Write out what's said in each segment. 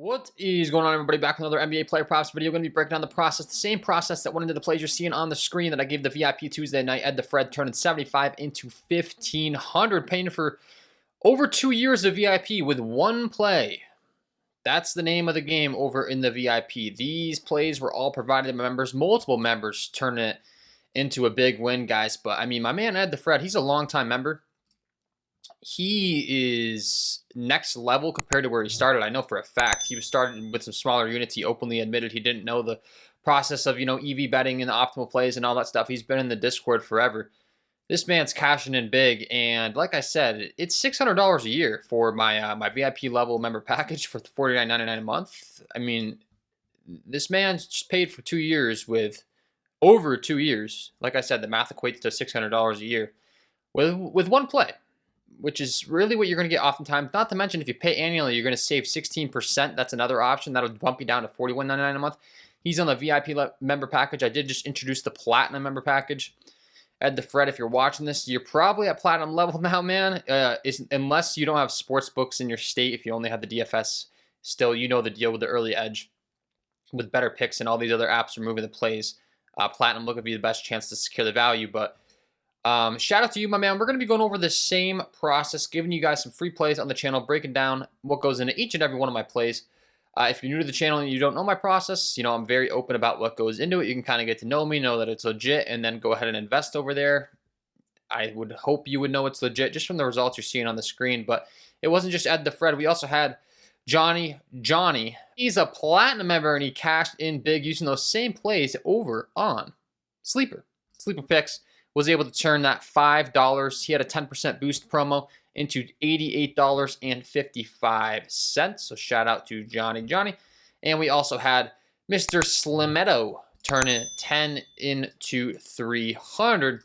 What is going on, everybody? Back with another NBA player props video. Going to be breaking down the process, the same process that went into the plays you're seeing on the screen that I gave the VIP Tuesday night. Ed the Fred turning 75 into 1,500, paying for over 2 years of VIP with one play. That's the name of the game over in the VIP. These plays were all provided to members, multiple members, turning it into a big win, guys. But I mean, my man Ed the Fred, he's a longtime member. He is next level compared to where he started. I know for a fact he was starting with some smaller units. He openly admitted he didn't know the process of, EV betting and the optimal plays and all that stuff. He's been in the Discord forever. This man's cashing in big, and like I said, it's $600 a year for my my VIP level member package for $49.99 a month. I mean, this man's just paid for 2 years with over 2 years. Like I said, the math equates to $600 a year with one play, which is really what you're going to get oftentimes. Not to mention, if you pay annually, you're going to save 16%. That's another option. That'll bump you down to $41.99 a month. He's on the VIP member package. I did just introduce the Platinum member package. Ed the Fred, if you're watching this, you're probably at Platinum level now, man. Unless you don't have sports books in your state. If you only have the DFS, still, you know the deal with the early edge. With Betr and all these other apps removing the plays, Platinum look to be the best chance to secure the value, but shout out to you, my man. We're going to be going over the same process, giving you guys some free plays on the channel, breaking down what goes into each and every one of my plays. If you're new to the channel and you don't know my process, I'm very open about what goes into it. You can kind of get to know me, know that it's legit, and then go ahead and invest over there. I would hope you would know it's legit just from the results you're seeing on the screen. But it wasn't just Ed the Fred. We also had Johnny. He's a Platinum member, and he cashed in big using those same plays over on Sleeper Picks. Was able to turn that $5. He had a 10% boost promo into $88.55. So shout out to Johnny. And we also had Mr. Slimetto turning 10 into 300,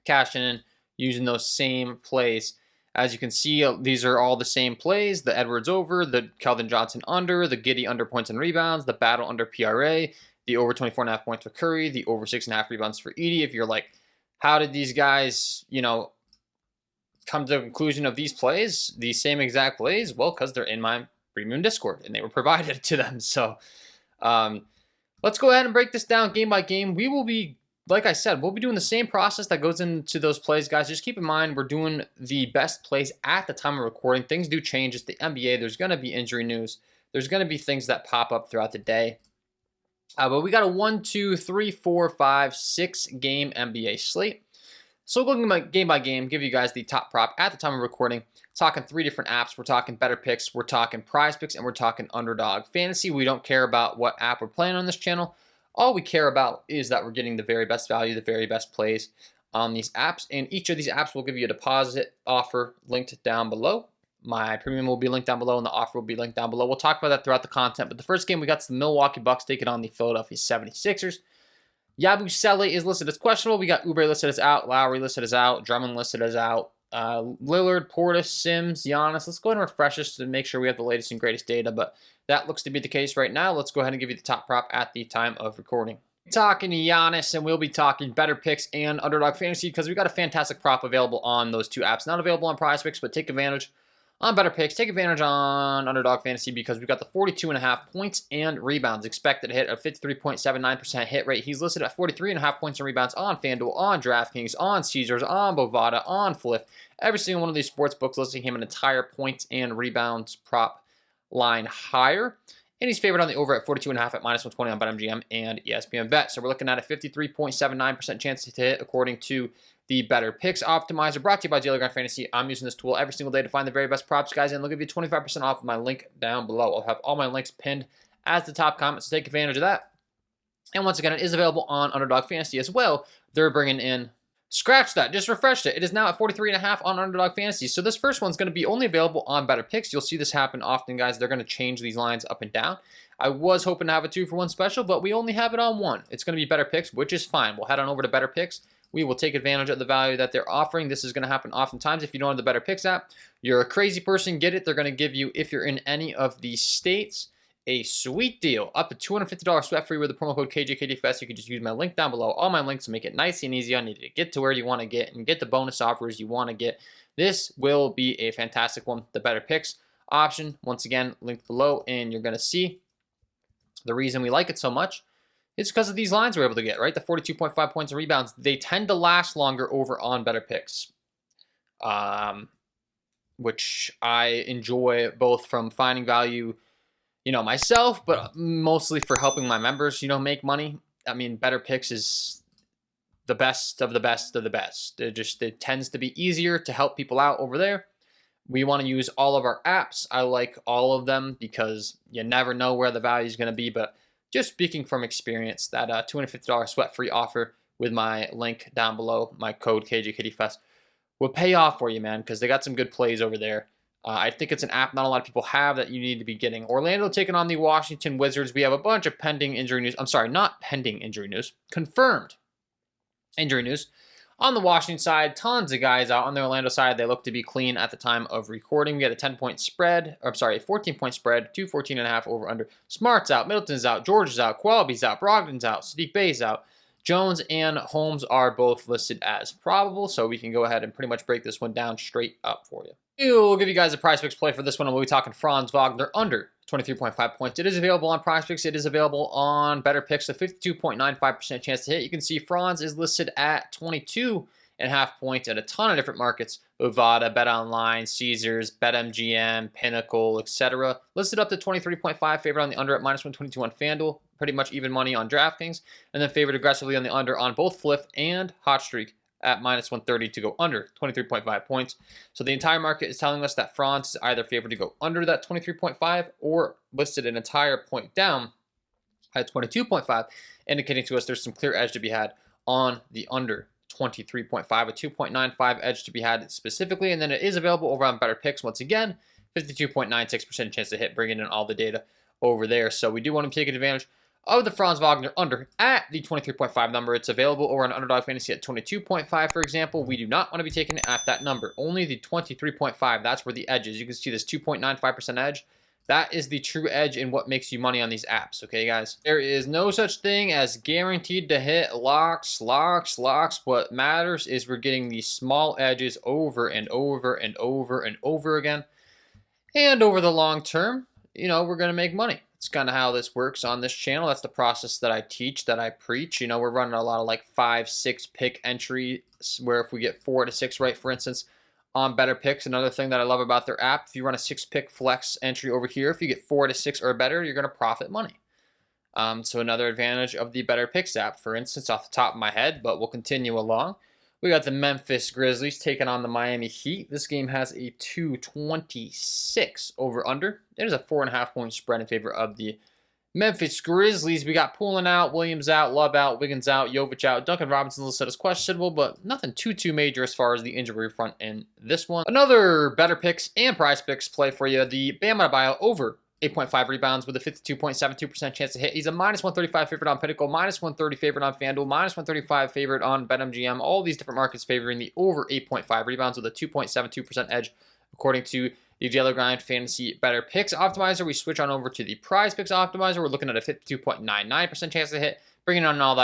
cashing in using those same plays. As you can see, these are all the same plays. The Edwards over, the Keldon Johnson under, the Giddey under points and rebounds, the Battle under PRA, the over 24.5 points for Curry, the over 6.5 rebounds for Edey. If you're like, how did these guys, come to the conclusion of these plays, these same exact plays? Well, because they're in my premium Discord and they were provided to them. So let's go ahead and break this down game by game. We will be, like I said, we'll be doing the same process that goes into those plays, guys. Just keep in mind, we're doing the best plays at the time of recording. Things do change. It's the NBA. There's going to be injury news. There's going to be things that pop up throughout the day. But we got a 1, 2, 3, 4, 5, 6 game NBA slate. So looking game by game, give you guys the top prop at the time of recording. Talking 3 different apps. We're talking Betr, we're talking Prizepicks, and we're talking Underdog. Fantasy, we don't care about what app we're playing on this channel. All we care about is that we're getting the very best value, the very best plays on these apps. And each of these apps will give you a deposit offer linked down below. My premium will be linked down below, and the offer will be linked down below. We'll talk about that throughout the content. But the first game, we got the Milwaukee Bucks taking on the Philadelphia 76ers. Yabusele is listed as questionable. We got Oubre listed as out, Lowry listed as out, Drummond listed as out, Lillard, Portis, Sims, Giannis. Let's go ahead and refresh this to make sure we have the latest and greatest data. But that looks to be the case right now. Let's go ahead and give you the top prop at the time of recording. Talking Giannis, and we'll be talking Betr and Underdog Fantasy because we got a fantastic prop available on those two apps. Not available on Prizepicks, but take advantage on Betr, take advantage on Underdog Fantasy because we've got the 42.5 points and rebounds. Expected to hit a 53.79% hit rate. He's listed at 43.5 points and rebounds on FanDuel, on DraftKings, on Caesars, on Bovada, on Flip. Every single one of these sports books listing him an entire points and rebounds prop line higher. And he's favored on the over at 42.5 at -120 on BetMGM and ESPN Bet. So we're looking at a 53.79% chance to hit according to the Betr Optimizer, brought to you by Daily Grind Fantasy. I'm using this tool every single day to find the very best props, guys, and they'll give you 25% off of my link down below. I'll have all my links pinned as the top comment, so take advantage of that. And once again, it is available on Underdog Fantasy as well. They're bringing in, scratch that, just refreshed it. It is now at 43.5 on Underdog Fantasy. So this first one's going to be only available on Betr. You'll see this happen often, guys. They're going to change these lines up and down. I was hoping to have a 2-for-1 special, but we only have it on 1. It's going to be Betr, which is fine. We'll head on over to Betr. We will take advantage of the value that they're offering. This is going to happen oftentimes. If you don't have the Betr app, you're a crazy person. Get it. They're going to give you, if you're in any of these states, a sweet deal. Up to $250 sweat free with the promo code KJKDFS. You can just use my link down below. All my links to make it nice and easy on you to get to where you want to get and get the bonus offers you want to get. This will be a fantastic one. The Betr option. Once again, linked below, and you're going to see the reason we like it so much is because of these lines we're able to get, right? The 42.5 points and rebounds, they tend to last longer over on Betr which I enjoy both from finding value, myself, but mostly for helping my members, make money. I mean, Betr is the best of the best of the best. It tends to be easier to help people out over there. We want to use all of our apps. I like all of them because you never know where the value is going to be. But just speaking from experience, that $250 sweat-free offer with my link down below, my code KJKittyFest, will pay off for you, man, because they got some good plays over there. I think it's an app not a lot of people have that you need to be getting. Orlando taking on the Washington Wizards. We have a bunch of pending injury news. I'm sorry, not pending injury news. Confirmed injury news. On the Washington side, tons of guys out. On the Orlando side, they look to be clean at the time of recording. We had a 10-point spread, or I'm sorry, a 14-point spread, 214.5 over under. Smart's out, Middleton's out, George is out, Qualby's out, Brogdon's out, Sadiq Bey's out. Jones and Holmes are both listed as probable, so we can go ahead and pretty much break this one down straight up for you. We'll give you guys a Prizepicks play for this one, and we'll be talking Franz Wagner under 23.5 points. It is available on Prizepicks. It is available on Betr, a 52.95% chance to hit. You can see Franz is listed at 22.5 points at a ton of different markets: Bovada, BetOnline, Caesars, BetMGM, Pinnacle, etc. Listed up to 23.5, favorite on the under at -122 on FanDuel. Pretty much even money on DraftKings, and then favored aggressively on the under on both Flip and Hot Streak at -130 to go under 23.5 points. So the entire market is telling us that Franz is either favored to go under that 23.5 or listed an entire point down at 22.5, indicating to us there's some clear edge to be had on the under 23.5, a 2.95 edge to be had specifically, and then it is available over on Betr. Once again, 52.96% chance to hit, bringing in all the data over there. So we do want to take advantage of the Franz Wagner under at the 23.5 number. It's available over on Underdog Fantasy at 22.5, for example. We do not want to be taking it at that number. Only the 23.5. That's where the edge is. You can see this 2.95% edge. That is the true edge in what makes you money on these apps, okay, guys? There is no such thing as guaranteed to hit locks. What matters is we're getting these small edges over and over and over and over again. And over the long term, we're going to make money. It's kind of how this works on this channel. That's the process that I teach, that I preach. We're running a lot of like 5-6 pick entries where if we get 4 to 6 right, for instance, on Betr. Another thing that I love about their app, if you run a 6-pick flex entry over here, if you get 4 to 6 or better, you're going to profit money. So another advantage of the Betr app, for instance, off the top of my head, but we'll continue along. We got the Memphis Grizzlies taking on the Miami Heat. This game has a 226 over under. There's a 4.5 point spread in favor of the Memphis Grizzlies. We got Poolin out, Williams out, Love out, Wiggins out, Jovic out. Duncan Robinson listed as questionable, but nothing too major as far as the injury front in this one. Another Betr and Prizepicks play for you. The Bam Adebayo over 8.5 rebounds with a 52.72% chance to hit. He's a -135 favorite on Pinnacle, -130 favorite on FanDuel, -135 favorite on BetMGM. All these different markets favoring the over 8.5 rebounds with a 2.72% edge, according to the Daily Grind Fantasy Betr Optimizer. We switch on over to the Prizepicks Optimizer. We're looking at a 52.99% chance to hit, bringing on all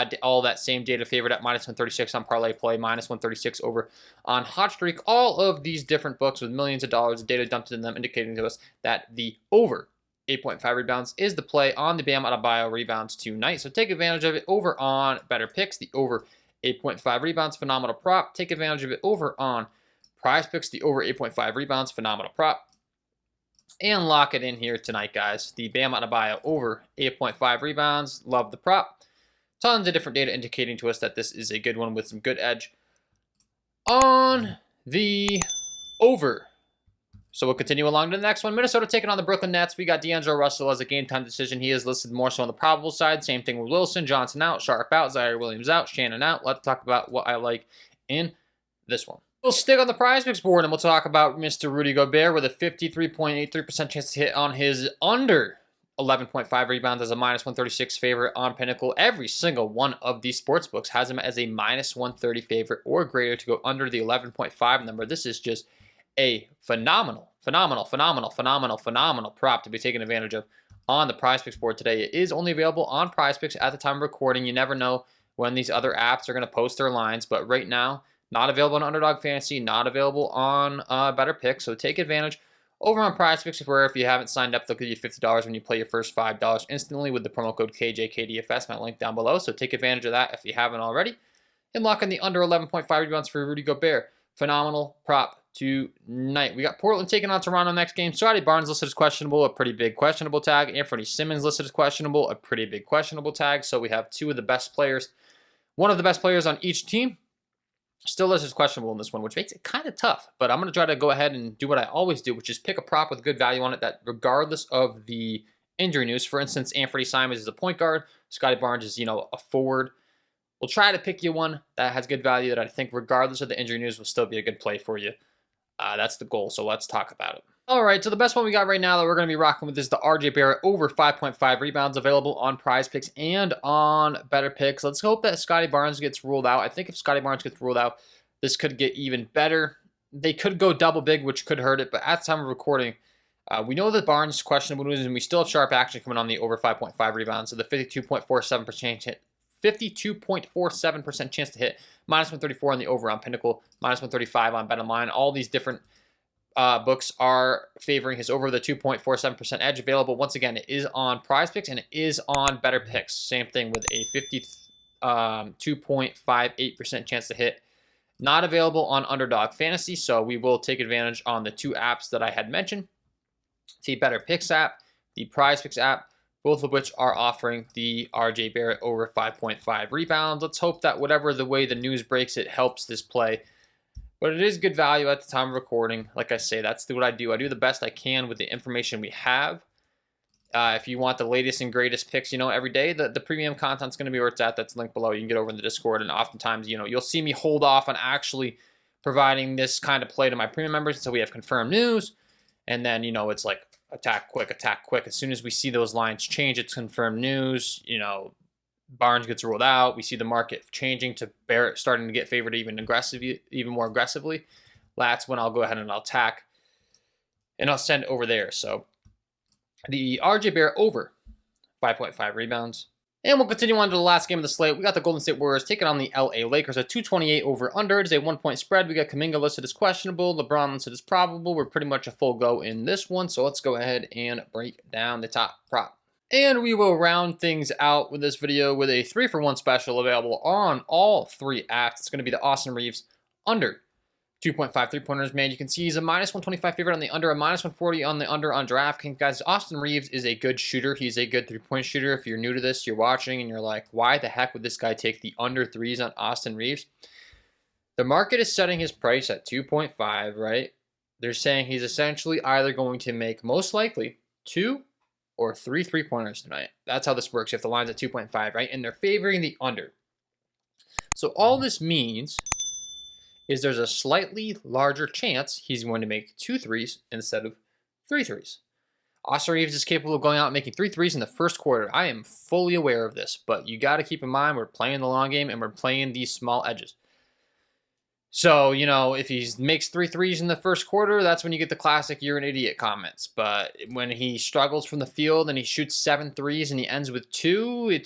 that same data favored at -136 on Parlay Play, -136 over on Hot Streak. All of these different books with millions of dollars of data dumped in them, indicating to us that the over 8.5 rebounds is the play on the Bam Adebayo rebounds tonight. So take advantage of it over on Betr. The over 8.5 rebounds, phenomenal prop. Take advantage of it over on Prizepicks. The over 8.5 rebounds, phenomenal prop. And lock it in here tonight, guys. The Bam Adebayo over 8.5 rebounds. Love the prop. Tons of different data indicating to us that this is a good one with some good edge on the over. So we'll continue along to the next one. Minnesota taking on the Brooklyn Nets. We got D'Angelo Russell as a game time decision. He is listed more so on the probable side. Same thing with Wilson. Johnson out. Sharp out. Zaire Williams out. Shannon out. Let's talk about what I like in this one. We'll stick on the Prizepicks board and we'll talk about Mr. Rudy Gobert with a 53.83% chance to hit on his under 11.5 rebounds as a -136 favorite on Pinnacle. Every single one of these sports books has him as a -130 favorite or greater to go under the 11.5 number. This is just a phenomenal prop to be taken advantage of on the Prizepicks board today. It is only available on Prizepicks at the time of recording. You never know when these other apps are going to post their lines, but right now, not available on Underdog Fantasy, not available on Betr. So take advantage Over on Prizepicks, if you haven't signed up, they'll give you $50 when you play your first $5 instantly with the promo code KJKDFS, my link down below. So take advantage of that if you haven't already. And lock in the under 11.5 rebounds for Rudy Gobert. Phenomenal prop tonight. We got Portland taking on Toronto next game. Scottie Barnes listed as questionable, a pretty big questionable tag. Anthony Simmons listed as questionable, a pretty big questionable tag. So we have two of the best players, one of the best players on each team. Still listed as questionable in this one, which makes it kind of tough. But I'm going to try to go ahead and do what I always do, which is pick a prop with good value on it that regardless of the injury news. For instance, Anthony Simons is a point guard. Scottie Barnes is, a forward. We'll try to pick you one that has good value that I think regardless of the injury news will still be a good play for you. That's the goal, so let's talk about it. All right, so the best one we got right now that we're going to be rocking with is the RJ Barrett over 5.5 rebounds, available on Prizepicks and on Betr. Let's hope that Scottie Barnes gets ruled out. I think if Scottie Barnes gets ruled out, this could get even better. They could go double big, which could hurt it, but at the time of recording, we know that Barnes is questionable news, and we still have sharp action coming on the over 5.5 rebounds, so the 52.47% chance to hit, minus 134 on the over on Pinnacle, minus 135 on BetOnline. All these different books are favoring his over the 2.47% edge. Available, once again, it is on Prizepicks and it is on Betr. Same thing with a 52.58% chance to hit. Not available on Underdog Fantasy, so we will take advantage on the two apps that I had mentioned. The Betr app, the Prizepicks app, both of which are offering the RJ Barrett over 5.5 rebounds. Let's hope that whatever the way the news breaks, it helps this play. But it is good value at the time of recording. Like I say, that's what I do. I do the best I can with the information we have. If you want the latest and greatest picks, every day, the premium content's going to be where it's at. That's linked below. You can get over in the Discord, and oftentimes, you'll see me hold off on actually providing this kind of play to my premium members until we have confirmed news. And then, it's like attack quick, attack quick. As soon as we see those lines change, it's confirmed news. Barnes gets ruled out. We see the market changing to Barrett starting to get favored even more aggressively. That's when I'll go ahead and I'll attack, and I'll send over there. So the RJ Barrett over 5.5 rebounds. And we'll continue on to the last game of the slate. We got the Golden State Warriors taking on the LA Lakers. A 228 over under. It is a 1-point spread. We got Kuminga listed as questionable. LeBron listed as probable. We're pretty much a full go in this one. So let's go ahead and break down the top prop. And we will round things out with this video with a 3-for-1 special available on all three apps. It's going to be the Austin Reeves under 2.5 3-pointers. Man, you can see he's a minus 125 favorite on the under, a minus 140 on the under on DraftKings. Guys, Austin Reeves is a good shooter. He's a good 3-point shooter. If you're new to this, you're watching, and you're like, why the heck would this guy take the under threes on Austin Reeves? The market is setting his price at 2.5, right? They're saying he's essentially either going to make, most likely, 2 or 3 3-pointers tonight. That's how this works. You have the lines at 2.5, right? And they're favoring the under. So all this means is there's a slightly larger chance he's going to make 2 threes instead of 3 threes. Austin Reeves is capable of going out and making 3 threes in the first quarter. I am fully aware of this, but you got to keep in mind we're playing the long game and we're playing these small edges. So, if he makes 3 threes in the first quarter, that's when you get the classic "you're an idiot" comments. But when he struggles from the field and he shoots 7 threes and he ends with 2,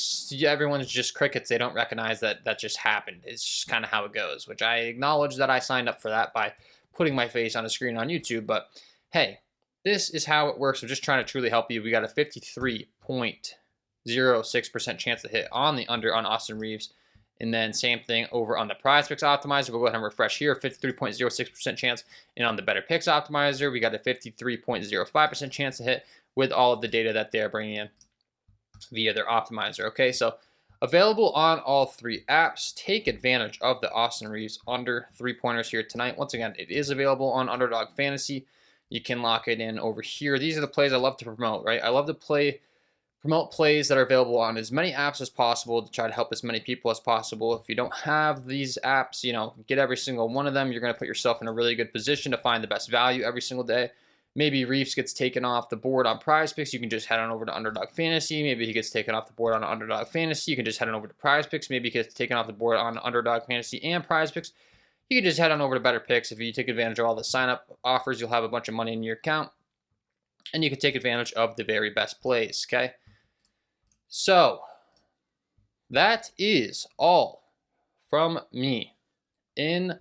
everyone's just crickets. They don't recognize that just happened. It's just kind of how it goes, which I acknowledge that I signed up for that by putting my face on a screen on YouTube. But hey, this is how it works. I'm just trying to truly help you. We got a 53.06% chance to hit on the under on Austin Reeves. And then same thing over on the Prizepicks optimizer. We'll go ahead and refresh here, 53.06% chance. And on the Betr optimizer, we got a 53.05% chance to hit with all of the data that they're bringing in via their optimizer. Okay, so available on all three apps. Take advantage of the Austin Reeves under 3-pointers here tonight. Once again, it is available on Underdog Fantasy. You can lock it in over here. These are the plays I love to promote, right? I love to promote plays that are available on as many apps as possible to try to help as many people as possible. If you don't have these apps, get every single one of them. You're going to put yourself in a really good position to find the best value every single day. Maybe Reeves gets taken off the board on Prizepicks. You can just head on over to Underdog Fantasy. Maybe he gets taken off the board on Underdog Fantasy. You can just head on over to Prizepicks. Maybe he gets taken off the board on Underdog Fantasy and Prizepicks. You can just head on over to Betr. If you take advantage of all the sign-up offers, you'll have a bunch of money in your account. And you can take advantage of the very best plays, okay? So, that is all from me in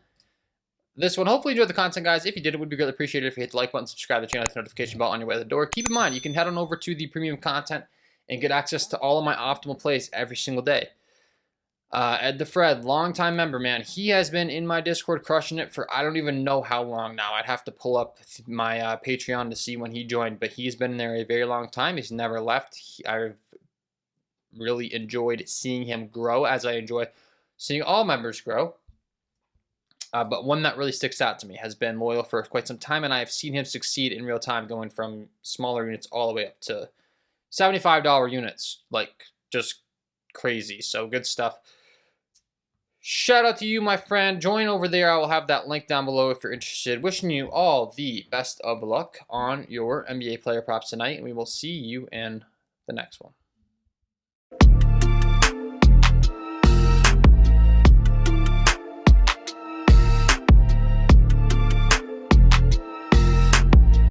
this one. Hopefully you enjoyed the content, guys. If you did, it would be greatly appreciated if you hit the like button, subscribe to the channel, hit the notification bell on your way to the door. Keep in mind, you can head on over to the premium content and get access to all of my optimal plays every single day. Ed the Fred, longtime member, man. He has been in my Discord crushing it for I don't even know how long now. I'd have to pull up my Patreon to see when he joined, but he's been there a very long time. He's never left. I've really enjoyed seeing him grow, as I enjoy seeing all members grow. But one that really sticks out to me has been loyal for quite some time, and I have seen him succeed in real time, going from smaller units all the way up to $75 units. Like, just crazy. So, good stuff. Shout out to you, my friend. Join over there. I will have that link down below if you're interested. Wishing you all the best of luck on your NBA player props tonight, and we will see you in the next one.